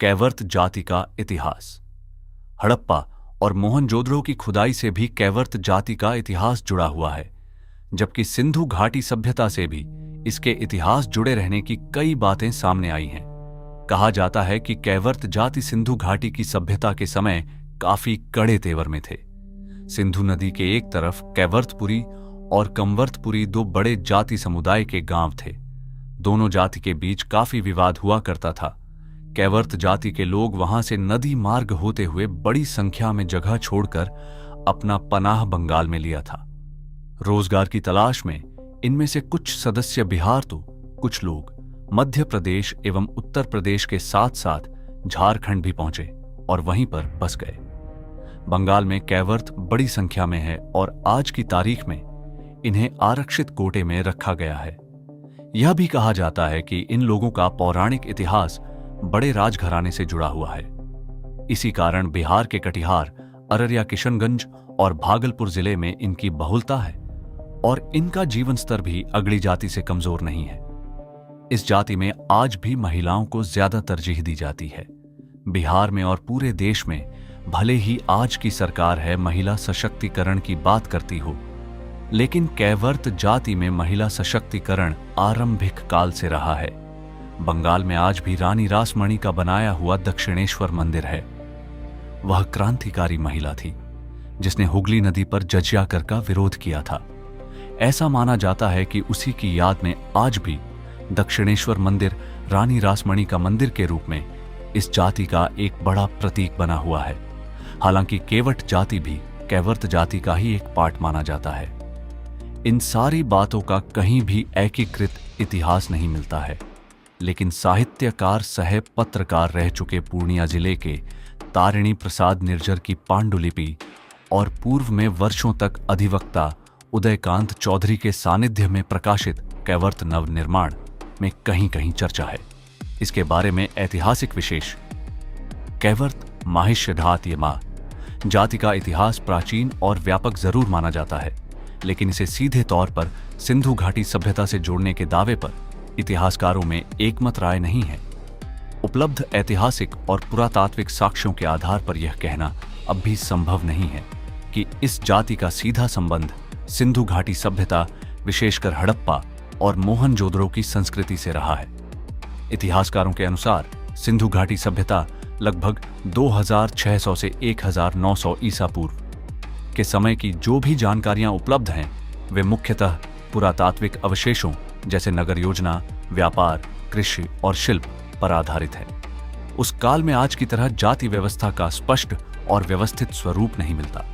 कैवर्त जाति का इतिहास। हड़प्पा और मोहनजोदड़ो की खुदाई से भी कैवर्त जाति का इतिहास जुड़ा हुआ है, जबकि सिंधु घाटी सभ्यता से भी इसके इतिहास जुड़े रहने की कई बातें सामने आई हैं। कहा जाता है कि कैवर्त जाति सिंधु घाटी की सभ्यता के समय काफी कड़े तेवर में थे। सिंधु नदी के एक तरफ कैवर्तपुरी और कंवर्तपुरी दो बड़े जाति समुदाय के गांव थे। दोनों जाति के बीच काफी विवाद हुआ करता था। कैवर्त जाति के लोग वहां से नदी मार्ग होते हुए बड़ी संख्या में जगह छोड़कर अपना पनाह बंगाल में लिया था। रोजगार की तलाश में इनमें से कुछ सदस्य बिहार तो कुछ लोग मध्य प्रदेश एवं उत्तर प्रदेश के साथ साथ झारखंड भी पहुंचे और वहीं पर बस गए। बंगाल में कैवर्त बड़ी संख्या में है और आज की तारीख में इन्हें आरक्षित कोटे में रखा गया है। यह भी कहा जाता है कि इन लोगों का पौराणिक इतिहास बड़े राजघराने से जुड़ा हुआ है। इसी कारण बिहार के कटिहार, अररिया, किशनगंज और भागलपुर जिले में इनकी बहुलता है और इनका जीवन स्तर भी अगड़ी जाति से कमजोर नहीं है। इस जाति में आज भी महिलाओं को ज्यादा तरजीह दी जाती है। बिहार में और पूरे देश में भले ही आज की सरकार है महिला सशक्तिकरण की बात करती हो, लेकिन कैवर्त जाति में महिला सशक्तिकरण आरंभिक काल से रहा है। बंगाल में आज भी रानी रासमणी का बनाया हुआ दक्षिणेश्वर मंदिर है। वह क्रांतिकारी महिला थी जिसने हुगली नदी पर जजिया कर का विरोध किया था। ऐसा माना जाता है कि उसी की याद में आज भी दक्षिणेश्वर मंदिर रानी रासमणी का मंदिर के रूप में इस जाति का एक बड़ा प्रतीक बना हुआ है। हालांकि केवट जाति भी कैवर्त जाति का ही एक पार्ट माना जाता है। इन सारी बातों का कहीं भी एकीकृत इतिहास नहीं मिलता है, लेकिन साहित्यकार सह पत्रकार रह चुके पूर्णिया जिले के तारिणी प्रसाद निर्जर की पांडुलिपि और पूर्व में वर्षों तक अधिवक्ता उदयकांत चौधरी के सानिध्य में प्रकाशित कैवर्त नवनिर्माण में कहीं कहीं चर्चा है। इसके बारे में ऐतिहासिक विशेष कैवर्त माहिष्य ढात ये माँ जाति का इतिहास प्राचीन और व्यापक जरूर माना जाता है, लेकिन इसे सीधे तौर पर सिंधु घाटी सभ्यता से जोड़ने के दावे पर इतिहासकारों में एकमत राय नहीं है। उपलब्ध ऐतिहासिक और पुरातात्विक साक्ष्यों के आधार पर यह कहना अब भी संभव नहीं है कि इस जाति का सीधा संबंध सिंधु घाटी सभ्यता, विशेषकर हड़प्पा और मोहनजोदड़ो की संस्कृति से रहा है। इतिहासकारों के अनुसार सिंधु घाटी सभ्यता लगभग 2600 से 1900 ईसा पूर्व के समय की जो भी जानकारियां उपलब्ध हैं, वे मुख्यतः पुरातात्विक अवशेषों जैसे नगर योजना, व्यापार, कृषि और शिल्प पर आधारित है। उस काल में आज की तरह जाति व्यवस्था का स्पष्ट और व्यवस्थित स्वरूप नहीं मिलता,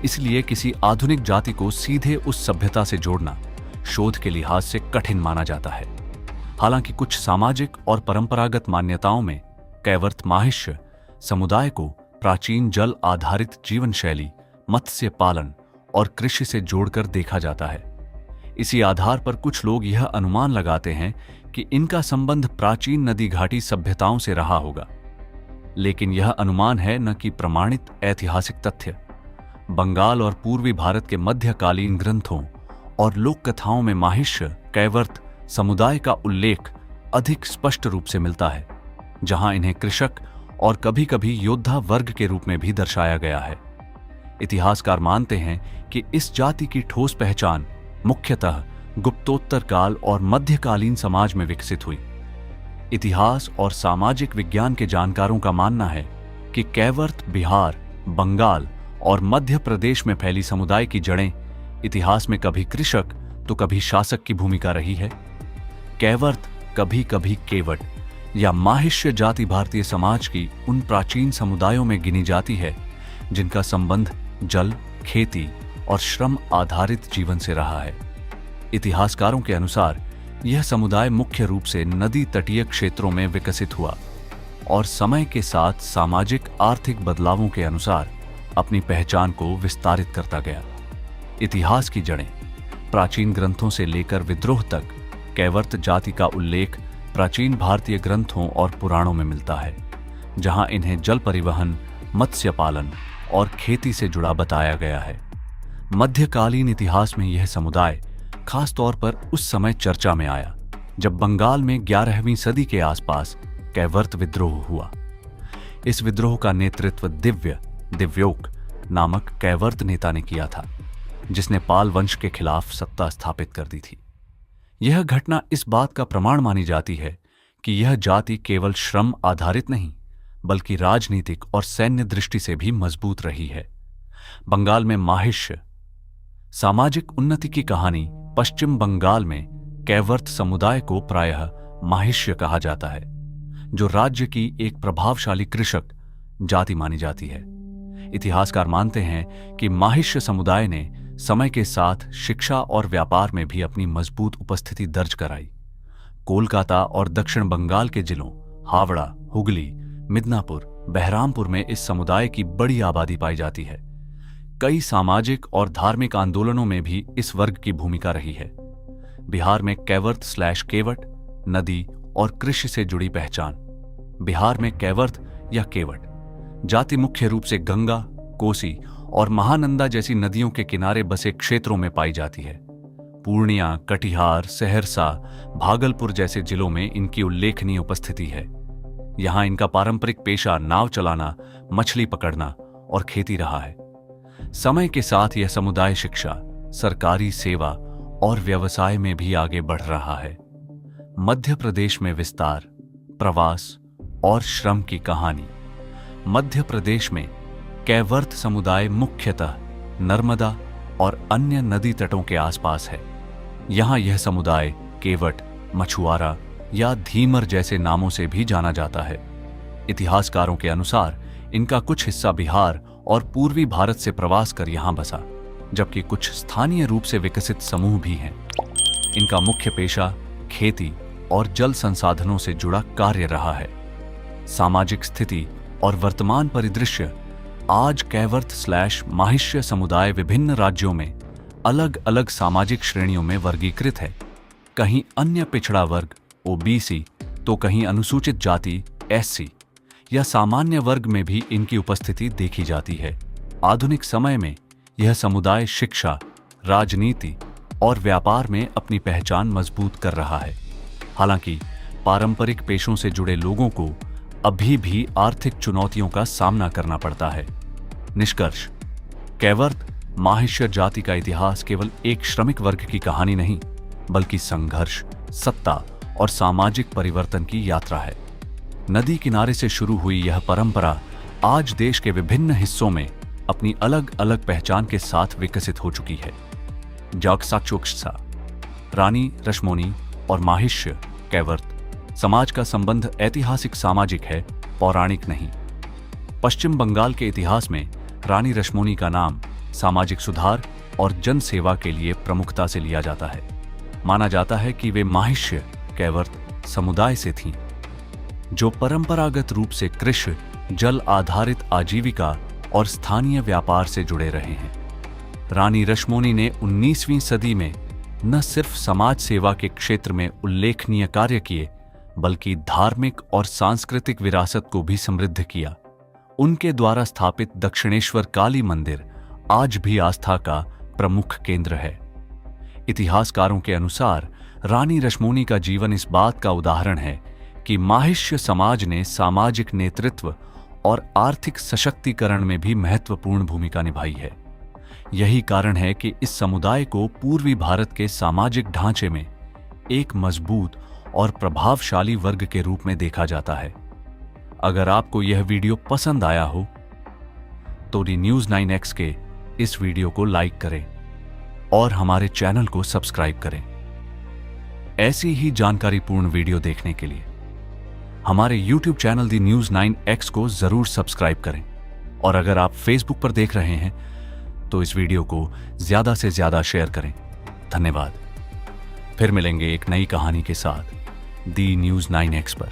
इसलिए किसी आधुनिक जाति को सीधे उस सभ्यता से जोड़ना शोध के लिहाज से कठिन माना जाता है। हालांकि कुछ सामाजिक और परंपरागत मान्यताओं में कैवर्त माहिष्य समुदाय को प्राचीन जल आधारित जीवन शैली, मत्स्य पालन और कृषि से जोड़कर देखा जाता है। इसी आधार पर कुछ लोग यह अनुमान लगाते हैं कि इनका संबंध प्राचीन नदी घाटी सभ्यताओं से रहा होगा, लेकिन यह अनुमान है न कि प्रमाणित ऐतिहासिक तथ्य। बंगाल और पूर्वी भारत के मध्यकालीन ग्रंथों और लोक कथाओं में माहिष्य कैवर्त समुदाय का उल्लेख अधिक स्पष्ट रूप से मिलता है, जहां इन्हें कृषक और कभी कभी योद्धा वर्ग के रूप में भी दर्शाया गया है। इतिहासकार मानते हैं कि इस जाति की ठोस पहचान मुख्यतः गुप्तोत्तर काल और मध्यकालीन समाज में विकसित हुई। इतिहास और सामाजिक विज्ञान के जानकारों का मानना है कि कैवर्त बिहार, बंगाल और मध्य प्रदेश में फैली समुदाय की जड़ें इतिहास में कभी कृषक तो कभी शासक की भूमिका रही है। कैवर्त कभी कभी केवट या माहिष्य जाति भारतीय समाज की उन प्राचीन समुदायों में गिनी जाती है जिनका संबंध जल, खेती और श्रम आधारित जीवन से रहा है। इतिहासकारों के अनुसार यह समुदाय मुख्य रूप से नदी तटीय क्षेत्रों में विकसित हुआ और समय के साथ सामाजिक आर्थिक बदलावों के अनुसार अपनी पहचान को विस्तारित करता गया। इतिहास की जड़ें प्राचीन ग्रंथों से लेकर विद्रोह तक कैवर्त जाति का उल्लेख प्राचीन भारतीय ग्रंथों और पुराणों में मिलता है, जहां इन्हें जल परिवहन, मत्स्य पालन और खेती से जुड़ा बताया गया है। मध्यकालीन इतिहास में यह समुदाय खास तौर पर उस समय चर्चा में आया जब बंगाल में 11वीं सदी के आसपास कैवर्त विद्रोह हुआ। इस विद्रोह का नेतृत्व दिव्योक नामक कैवर्त नेता ने किया था, जिसने पाल वंश के खिलाफ सत्ता स्थापित कर दी थी। यह घटना इस बात का प्रमाण मानी जाती है कि यह जाति केवल श्रम आधारित नहीं, बल्कि राजनीतिक और सैन्य दृष्टि से भी मजबूत रही है। बंगाल में माहिष्य सामाजिक उन्नति की कहानी। पश्चिम बंगाल में कैवर्त समुदाय को प्रायः माहिष्य कहा जाता है, जो राज्य की एक प्रभावशाली कृषक जाति मानी जाती है। इतिहासकार मानते हैं कि माहिष्य समुदाय ने समय के साथ शिक्षा और व्यापार में भी अपनी मजबूत उपस्थिति दर्ज कराई। कोलकाता और दक्षिण बंगाल के जिलों हावड़ा, हुगली, मिदनापुर, बहरामपुर में इस समुदाय की बड़ी आबादी पाई जाती है। कई सामाजिक और धार्मिक आंदोलनों में भी इस वर्ग की भूमिका रही है। बिहार में कैवर्त/केवट नदी और कृषि से जुड़ी पहचान। बिहार में कैवर्त या केवट जाति मुख्य रूप से गंगा, कोसी और महानंदा जैसी नदियों के किनारे बसे क्षेत्रों में पाई जाती है। पूर्णिया, कटिहार, सहरसा, भागलपुर जैसे जिलों में इनकी उल्लेखनीय उपस्थिति है। यहां इनका पारंपरिक पेशा नाव चलाना, मछली पकड़ना और खेती रहा है। समय के साथ यह समुदाय शिक्षा, सरकारी सेवा और व्यवसाय में भी आगे बढ़ रहा है। मध्य प्रदेश में विस्तार, प्रवास और श्रम की कहानी। मध्य प्रदेश में कैवर्त समुदाय मुख्यतः नर्मदा और अन्य नदी तटों के आसपास है। यहां यह समुदाय केवट, मछुआरा या धीमर जैसे नामों से भी जाना जाता है। इतिहासकारों के अनुसार इनका कुछ हिस्सा बिहार और पूर्वी भारत से प्रवास कर यहां बसा, जबकि कुछ स्थानीय रूप से विकसित समूह भी हैं। इनका मुख्य पेशा खेती और जल संसाधनों से जुड़ा कार्य रहा है। सामाजिक स्थिति और वर्तमान परिदृश्य। आज कैवर्त/माहिष्य समुदाय विभिन्न राज्यों में अलग अलग सामाजिक श्रेणियों में वर्गीकृत है। कहीं अन्य पिछड़ा वर्ग ओबीसी, तो कहीं अनुसूचित जाति एससी या सामान्य वर्ग में भी इनकी उपस्थिति देखी जाती है। आधुनिक समय में यह समुदाय शिक्षा, राजनीति और व्यापार में अपनी पहचान मजबूत कर रहा है। हालांकि पारंपरिक पेशों से जुड़े लोगों को अभी भी आर्थिक चुनौतियों का सामना करना पड़ता है। निष्कर्ष, कैवर्त माहिष्य जाति का इतिहास केवल एक श्रमिक वर्ग की कहानी नहीं, बल्कि संघर्ष, सत्ता और सामाजिक परिवर्तन की यात्रा है। नदी किनारे से शुरू हुई यह परंपरा आज देश के विभिन्न हिस्सों में अपनी अलग अलग पहचान के साथ विकसित हो चुकी है। जाक्साचोक्सा, रानी रश्मोनी और माहिष्य कैवर्त समाज का संबंध ऐतिहासिक सामाजिक है, पौराणिक नहीं। पश्चिम बंगाल के इतिहास में रानी रश्मोनी का नाम सामाजिक सुधार और जन सेवा के लिए प्रमुखता से लिया जाता है। माना जाता है कि वे माहिष्य कैवर्त समुदाय से थीं, जो परंपरागत रूप से कृषि, जल आधारित आजीविका और स्थानीय व्यापार से जुड़े रहे हैं। रानी रश्मोनी ने 19वीं सदी में न सिर्फ समाज सेवा के क्षेत्र में उल्लेखनीय कार्य किए, बल्कि धार्मिक और सांस्कृतिक विरासत को भी समृद्ध किया। उनके द्वारा स्थापित दक्षिणेश्वर काली मंदिर आज भी आस्था का प्रमुख केंद्र है। इतिहासकारों के अनुसार रानी रश्मोनी का जीवन इस बात का उदाहरण है कि माहिष्य समाज ने सामाजिक नेतृत्व और आर्थिक सशक्तिकरण में भी महत्वपूर्ण भूमिका निभाई है। यही कारण है कि इस समुदाय को पूर्वी भारत के सामाजिक ढांचे में एक मजबूत और प्रभावशाली वर्ग के रूप में देखा जाता है। अगर आपको यह वीडियो पसंद आया हो तो डी न्यूज़ 9X के इस वीडियो को लाइक करें और हमारे चैनल को सब्सक्राइब करें। ऐसी ही जानकारीपूर्ण वीडियो देखने के लिए हमारे YouTube चैनल दी न्यूज़ 9X को जरूर सब्सक्राइब करें। और अगर आप Facebook पर देख रहे हैं तो इस वीडियो को ज्यादा से ज्यादा शेयर करें। धन्यवाद। फिर मिलेंगे एक नई कहानी के साथ दी न्यूज़ 9X पर।